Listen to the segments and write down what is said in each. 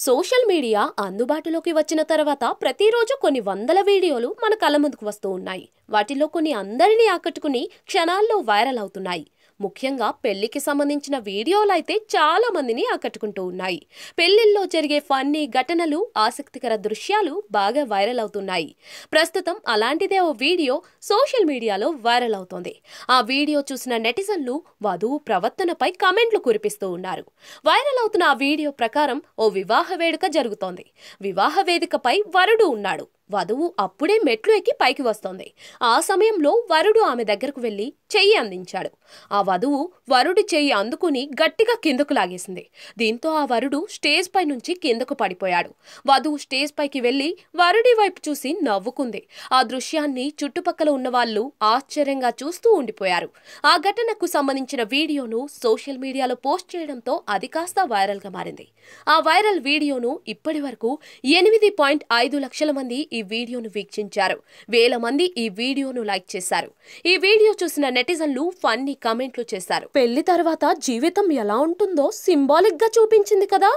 Social media అందుబాటులోకి వచ్చిన తర్వాత ప్రతిరోజు కొన్ని వందల వీడియోలు మన కళ్ళ ముందుకు వస్తూ ఉన్నాయి. వాటిలో కొన్ని అందరినీ ఆకట్టుకుని క్షణాల్లో వైరల్ అవుతున్నాయి. ముఖ్యంగా పెళ్లికి సంబంధించిన వీడియోలు అయితే చాలా మందిని ఆకట్టుకుంటూ ఉన్నాయి. పెళ్లిల్లో జరిగే ఫన్నీ ఘటనలు, ఆసక్తికర దృశ్యాలు బాగా వైరల్ అవుతున్నాయి. ప్రస్తుతం అలాంటిదే ఓ వీడియో సోషల్ మీడియాలో వైరల్ అవుతోంది. ఆ వీడియో చూసిన నెటిజన్లు వధువు ప్రవర్తనపై కామెంట్లు కురిపిస్తూ ఉన్నారు. వైరల్ అవుతున్న ఆ వీడియో ప్రకారం ఓ వివాహ వేడుక జరుగుతోంది. వివాహ వేదికపై వరుడు ఉన్నాడు. వధువు అప్పుడే మెట్లు ఎక్కి పైకి వస్తోంది. ఆ సమయంలో వరుడు ఆమె దగ్గరకు వెళ్లి చెయ్యి అందించాడు. ఆ వధువు వరుడి చెయ్యి అందుకుని గట్టిగా కిందకు లాగేసింది. దీంతో ఆ వరుడు స్టేజ్ పై నుంచి కిందకు పడిపోయాడు. వధువు స్టేజ్ పైకి వెళ్లి వరుడి వైపు చూసి నవ్వుకుంది. ఆ దృశ్యాన్ని చుట్టుపక్కల ఉన్న వాళ్ళు ఆశ్చర్యంగా చూస్తూ ఉండిపోయారు. ఆ ఘటనకు సంబంధించిన వీడియోను సోషల్ మీడియాలో పోస్ట్ చేయడంతో అది కాస్త వైరల్ గా మారింది. ఆ వైరల్ వీడియోను ఇప్పటి వరకు 8.5 లక్షల మంది ఈ వీడియోను వీక్షించారు. వేల మంది ఈ వీడియోను లైక్ చేశారు. ఈ వీడియో చూసిన నెటిజన్లు ఫన్నీ కామెంట్లు చేశారు. పెళ్లి తర్వాత జీవితం ఎలా ఉంటుందో సింబాలిక్ గా చూపించింది కదా.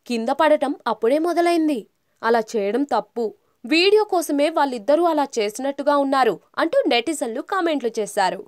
కింద పడటం అప్పుడే మొదలైంది. అలా చేయడం తప్పు. వీడియో కోసమే వాళ్ళిద్దరూ అలా చేసినట్టుగా ఉన్నారు అంటూ నెటిజన్లు కామెంట్లు చేశారు.